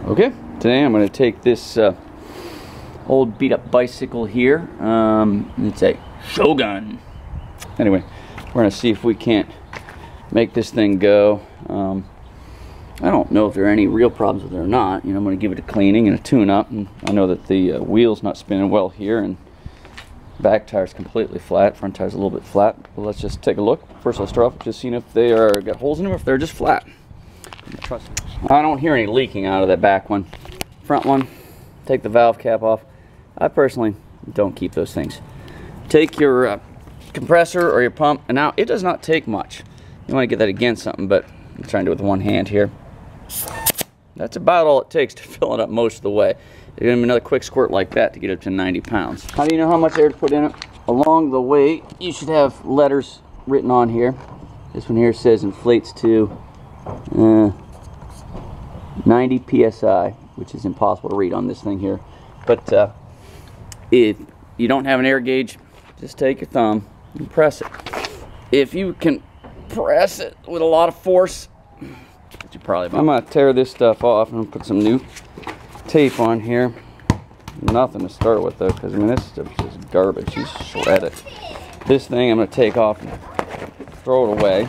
Okay, today I'm going to take this old beat up bicycle here. It's a Shogun. Anyway, we're going to see if we can't make this thing go. I don't know if there are any real problems with it or not. You know, I'm going to give it a cleaning and a tune-up. And I know that the wheel's not spinning well here, and back tire's completely flat. Front tire's a little bit flat. But let's just take a look. First, let's start off with just seeing if they are got holes in them or if they're just flat. Trust me. I don't hear any leaking out of that back one. Front one, take the valve cap off. I personally don't keep those things. Take your compressor or your pump, and now it does not take much. You want to get that against something, but I'm trying to do it with one hand here. That's about all it takes to fill it up most of the way. You're going to another quick squirt like that to get up to 90 pounds. How do you know how much air to put in it? Along the way, you should have letters written on here. This one here says inflates to 90 psi, which is impossible to read on this thing here. But if you don't have an air gauge, just take your thumb and press it. If you can press it with a lot of force, you probably. I'm gonna tear this stuff off and put some new tape on here. Nothing to start with though, because I mean this stuff is just garbage. You shred it. This thing I'm gonna take off and throw it away.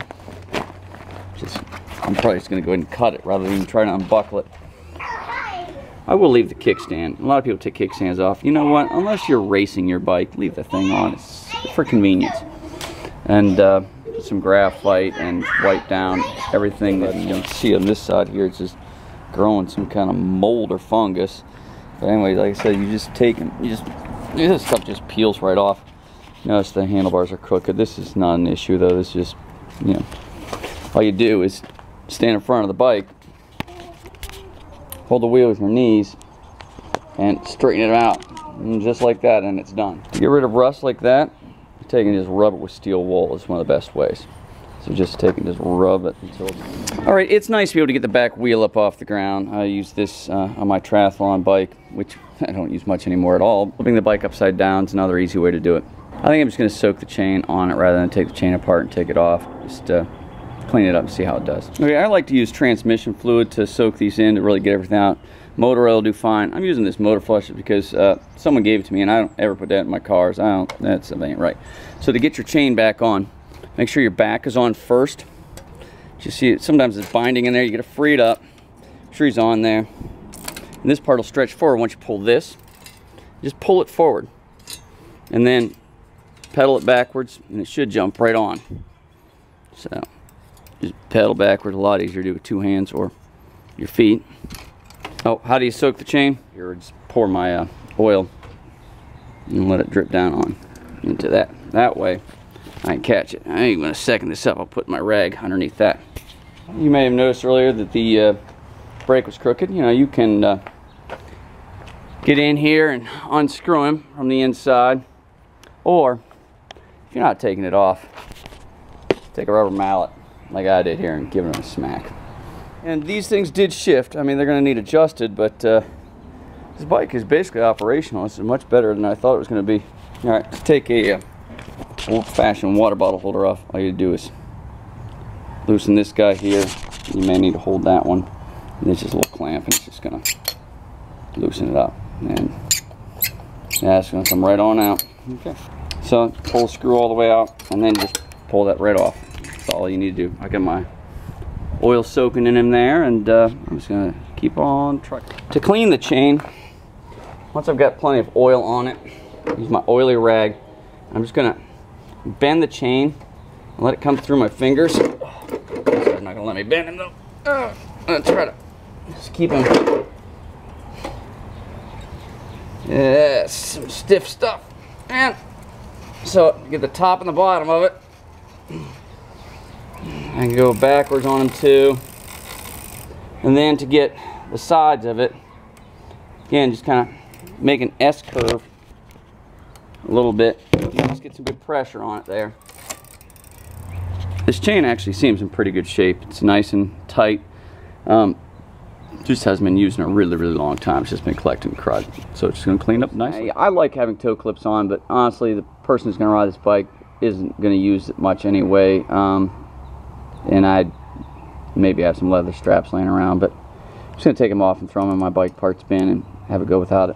I'm probably just gonna go ahead and cut it rather than try to unbuckle it. I will leave the kickstand. A lot of people take kickstands off. You know what? Unless you're racing your bike, leave the thing on. It's for convenience. And put some graphite and wipe down everything that you don't see on this side here. It's just growing some kind of mold or fungus. But anyway, like I said, you just take them. This stuff just peels right off. Notice the handlebars are crooked. This is not an issue though. This is just, you know, all you do is stand in front of the bike, hold the wheel with your knees, and straighten it out. And just like that, and it's done. To get rid of rust like that, take and just rub it with steel wool is one of the best ways. So just take and just rub it until it's... Alright, it's nice to be able to get the back wheel up off the ground. I use this on my triathlon bike, which I don't use much anymore at all. Flipping the bike upside down is another easy way to do it. I think I'm just going to soak the chain on it rather than take the chain apart and take it off. Just clean it up and see how it does. Okay, I like to use transmission fluid to soak these in to really get everything out. Motor oil will do fine. I'm using this motor flush because someone gave it to me and I don't ever put that in my cars. That ain't right. So to get your chain back on, make sure your back is on first. You see it, sometimes it's binding in there. You gotta free it up. Make sure he's on there. And this part will stretch forward. Once you pull this, just pull it forward. And then pedal it backwards and it should jump right on. So just pedal backwards, a lot easier to do with two hands or your feet. Oh, how do you soak the chain? Here, just pour my oil and let it drip down on into that. That way, I can catch it. I ain't gonna second this up. I'll put my rag underneath that. You may have noticed earlier that the brake was crooked. You know, you can get in here and unscrew him from the inside, or if you're not taking it off, take a rubber mallet like I did here and give it a smack. And these things did shift. I mean, they're going to need adjusted, but this bike is basically operational. It's much better than I thought it was going to be. All right, let's take a old-fashioned water bottle holder off. All you do is loosen this guy here. You may need to hold that one. And it's just a little clamp, and it's just going to loosen it up. And that's going to come right on out. Okay. So pull the screw all the way out, and then just pull that right off. That's all you need to do. I got my oil soaking in him there, and I'm just gonna keep on trucking. To clean the chain, once I've got plenty of oil on it, use my oily rag. I'm just gonna bend the chain and let it come through my fingers. It's not gonna let me bend him though. I'm gonna try to just keep him. Yeah, some stiff stuff. And so get the top and the bottom of it. I can go backwards on them too. And then to get the sides of it, again, just kind of make an S curve a little bit. Just get some good pressure on it there. This chain actually seems in pretty good shape. It's nice and tight. Just hasn't been used in a really, really long time. It's just been collecting crud. So it's just going to clean up nicely. I like having toe clips on, but honestly, the person who's going to ride this bike isn't going to use it much anyway. And I'd maybe have some leather straps laying around, but just going to take them off and throw them in my bike parts bin and have it go without it.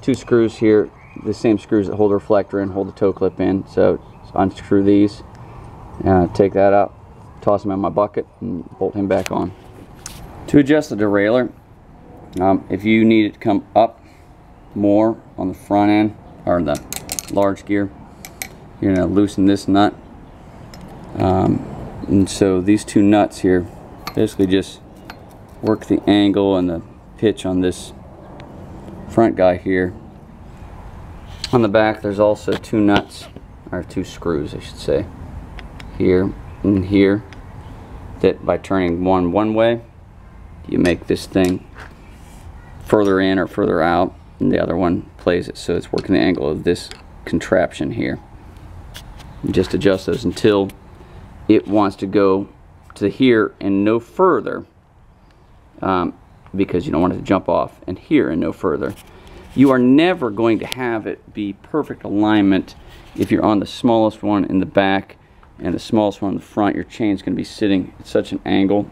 2 screws here, the same screws that hold the reflector in, hold the toe clip in. So unscrew these, take that out, toss him in my bucket, and bolt him back on. To adjust the derailleur, if you need it to come up more on the front end, or the large gear, you're going to loosen this nut. And so these 2 nuts here basically just work the angle and the pitch on this front guy here. On the back there's also 2 nuts, or 2 screws I should say, here and here, that by turning one way you make this thing further in or further out, and the other one plays it, so it's working the angle of this contraption here. You just adjust those until it wants to go to here and no further, because you don't want it to jump off, and here and no further. You are never going to have it be perfect alignment if you're on the smallest one in the back and the smallest one in the front. Your chain's going to be sitting at such an angle.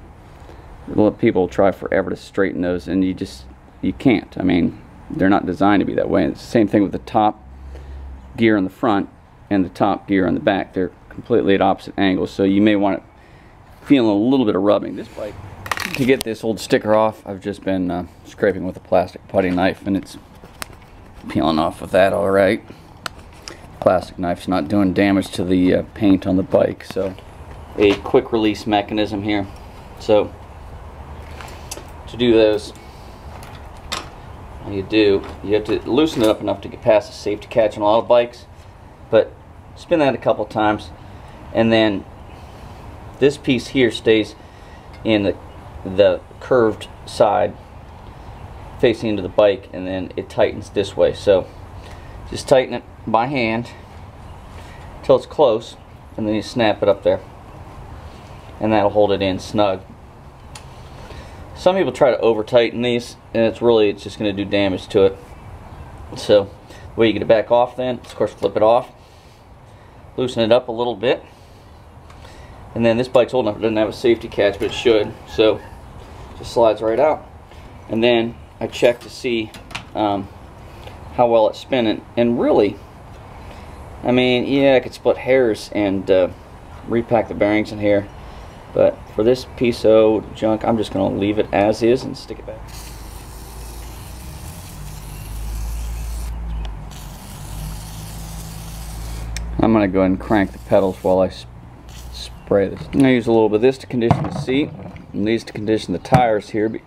People try forever to straighten those, and you can't. I mean, they're not designed to be that way. It's the same thing with the top gear in the front and the top gear on the back. They're completely at opposite angles, so you may want to feel a little bit of rubbing. This bike, to get this old sticker off, I've just been scraping with a plastic putty knife, and it's peeling off with that all right. Plastic knife's not doing damage to the paint on the bike. So a quick release mechanism here. So to do those, all you have to loosen it up enough to get past the safety catch on a lot of bikes, but spin that a couple times, and then this piece here stays in the curved side facing into the bike, and then it tightens this way. So just tighten it by hand until it's close, and then you snap it up there, and that'll hold it in snug. Some people try to over tighten these, and it's just going to do damage to it. So the way you get it back off then, of course, flip it off, loosen it up a little bit, and then this bike's old enough, it doesn't have a safety catch, but it should, so it just slides right out. And then I check to see how well it's spinning, and really, I mean, yeah, I could split hairs and repack the bearings in here, but for this piece of junk, I'm just going to leave it as is and stick it back. I'm going to go ahead and crank the pedals while I spray this. I'm going to use a little bit of this to condition the seat, and these to condition the tires here. It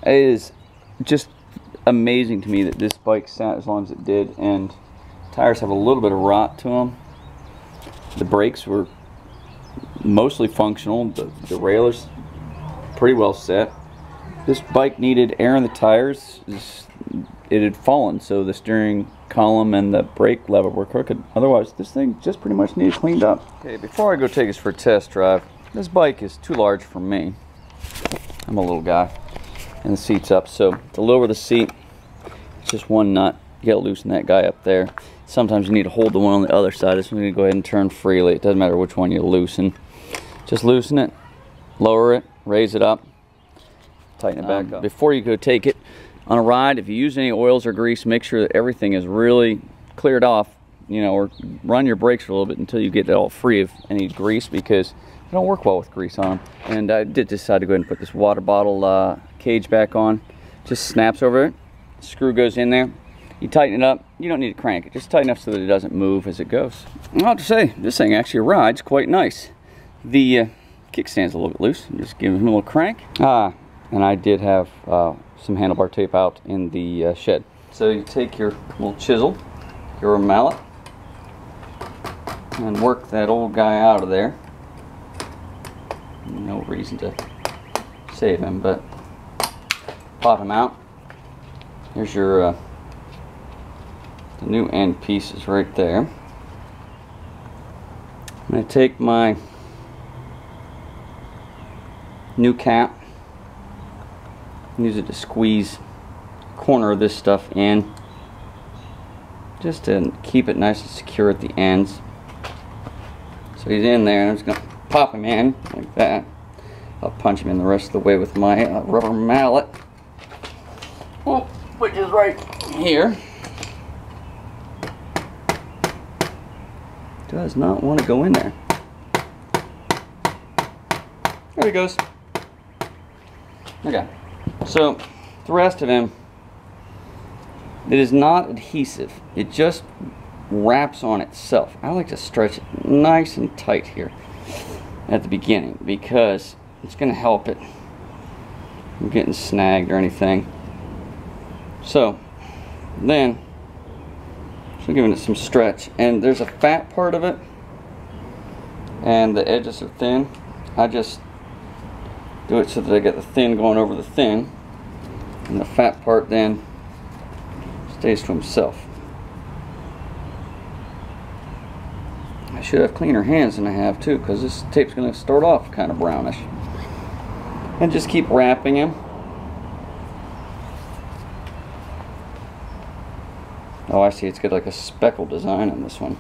is just amazing to me that this bike sat as long as it did, and tires have a little bit of rot to them. The brakes were mostly functional. The derailleur's pretty well set. This bike needed air in the tires. It had fallen, so the steering column and the brake lever were crooked. Otherwise, this thing just pretty much needed cleaned up. Okay, before I go take this for a test drive, this bike is too large for me. I'm a little guy, and the seat's up, so to lower the seat, it's just one nut. You gotta loosen that guy up there. Sometimes you need to hold the one on the other side. This one's gonna go ahead and turn freely. It doesn't matter which one you loosen. Just loosen it, lower it, raise it up, tighten it back up. Before you go take it on a ride, if you use any oils or grease, make sure that everything is really cleared off, you know, or run your brakes for a little bit until you get it all free of any grease, because they don't work well with grease on them. And I did decide to go ahead and put this water bottle cage back on. Just snaps over it, screw goes in there. You tighten it up. You don't need to crank it. Just tighten up so that it doesn't move as it goes. I'll have to say, this thing actually rides quite nice. The kickstand's a little bit loose. Just give it a little crank. And I did have some handlebar tape out in the shed. So you take your little chisel, your mallet, and work that old guy out of there. No reason to save him, but pop him out. Here's your the new end pieces right there. I'm going to take my new cap, use it to squeeze the corner of this stuff in, just to keep it nice and secure at the ends. So he's in there, and I'm just going to pop him in like that. I'll punch him in the rest of the way with my rubber mallet. which is right here, does not want to go in there. There he goes. Okay, so the rest of him, it is not adhesive. It just wraps on itself. I like to stretch it nice and tight here at the beginning because it's going to help it from getting snagged or anything. So then, so giving it some stretch, and there's a fat part of it, and the edges are thin. I just do it so that I get the thin going over the thin, and the fat part then stays to himself. I should have cleaner hands than I have too, because this tape's going to start off kind of brownish. And just keep wrapping him. Oh, I see, it's got like a speckle design on this one.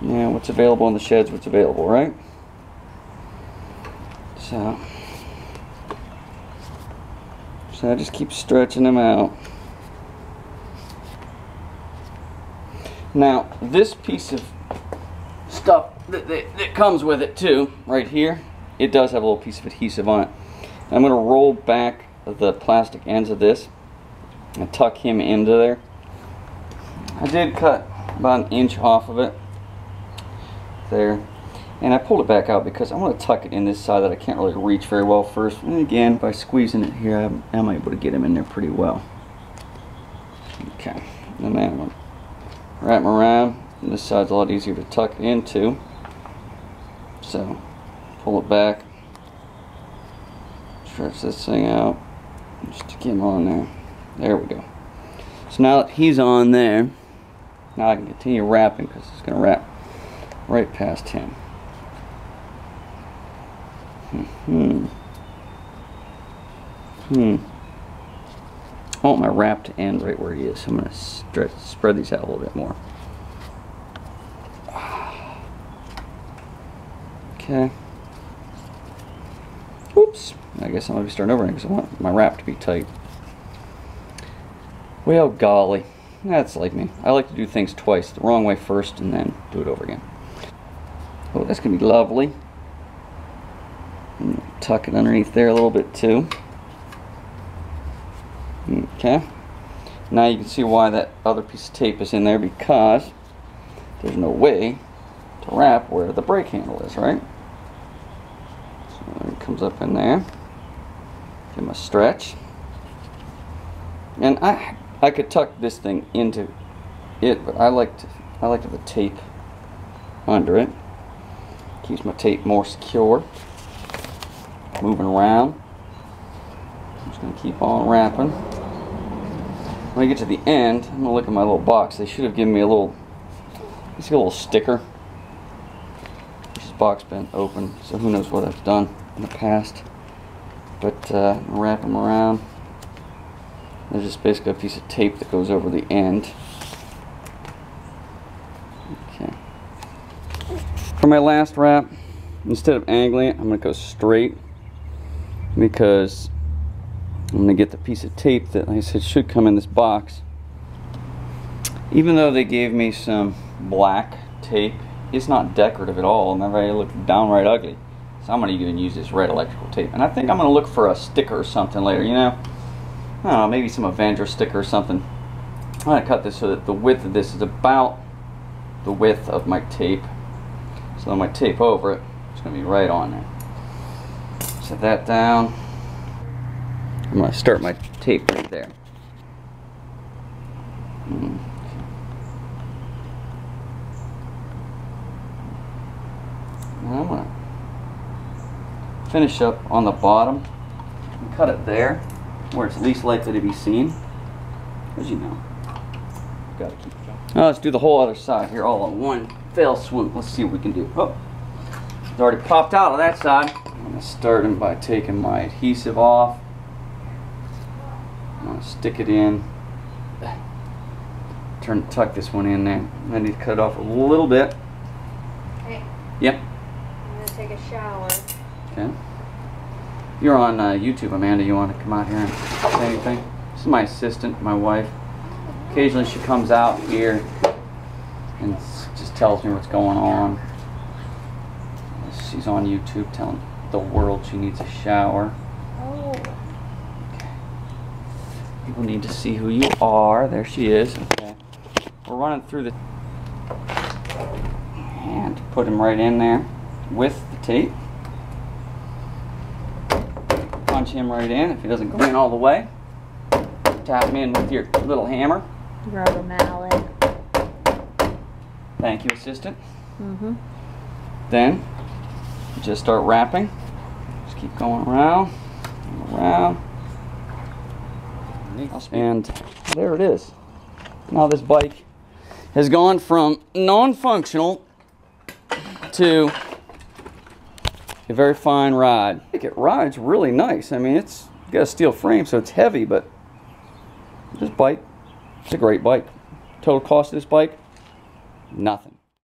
Yeah, what's available in the shed's what's available, right? So I just keep stretching them out. Now, this piece of stuff that comes with it too, right here, it does have a little piece of adhesive on it. I'm going to roll back the plastic ends of this and tuck him into there. I did cut about an inch off of it there, and I pulled it back out because I want to tuck it in this side that I can't really reach very well first. And again, by squeezing it here, I'm able to get him in there pretty well. Okay, and then I'm going to wrap him around. And this side's a lot easier to tuck into. So, pull it back, stretch this thing out, just to get him on there. There we go. So now that he's on there, now I can continue wrapping because it's going to wrap right past him. I want my wrap to end right where he is, so I'm going to spread these out a little bit more. Okay. Oops. I guess I'm going to be starting over because I want my wrap to be tight. Well, golly. That's like me. I like to do things twice. The wrong way first and then do it over again. Oh, that's going to be lovely. Tuck it underneath there a little bit too. Okay. Now you can see why that other piece of tape is in there, because there's no way to wrap where the brake handle is, right? So it comes up in there. Give him a stretch. And I could tuck this thing into it, but I like to have the tape under it. Keeps my tape more secure. Moving around. I'm just going to keep on wrapping. When I get to the end, I'm going to look at my little box. They should have given me a little sticker. This box been open, so who knows what I've done in the past. But I'm going to wrap them around. There's just basically a piece of tape that goes over the end. Okay. For my last wrap, instead of angling it, I'm going to go straight, because I'm going to get the piece of tape that, like I said, should come in this box. Even though they gave me some black tape, it's not decorative at all, and they look downright ugly. So I'm going to even use this red electrical tape. And I think I'm going to look for a sticker or something later, you know? I don't know, maybe some Avenger sticker or something. I'm going to cut this so that the width of this is about the width of my tape. So my tape over it, it's going to be right on there. Set that down. I'm going to start my tape right there. Now I'm going to finish up on the bottom and cut it there where it's least likely to be seen, as you know. Gotta keep it up. Now let's do the whole other side here all in one fell swoop. Let's see what we can do. Oh, it's already popped out of that side. I'm going to start in by taking my adhesive off. I'm going to stick it in. Tuck this one in there. I need to cut it off a little bit. Hey. Yep. I'm going to take a shower. Okay. You're on YouTube, Amanda. You want to come out here and say anything? This is my assistant, my wife. Occasionally she comes out here and just tells me what's going on. She's on YouTube telling the world she needs a shower. Oh. People need to see who you are. There she is. Okay. We're running through the... And put him right in there with the tape. Punch him right in if he doesn't go in all the way. Tap him in with your little hammer. Grab a mallet. Thank you, assistant. Mm-hmm. Then, you just start wrapping. Just keep going around, and around. And there it is. Now this bike has gone from non-functional to a very fine ride. It rides really nice. I mean, it's got a steel frame, so it's heavy, but this bike, it's a great bike. Total cost of this bike, nothing.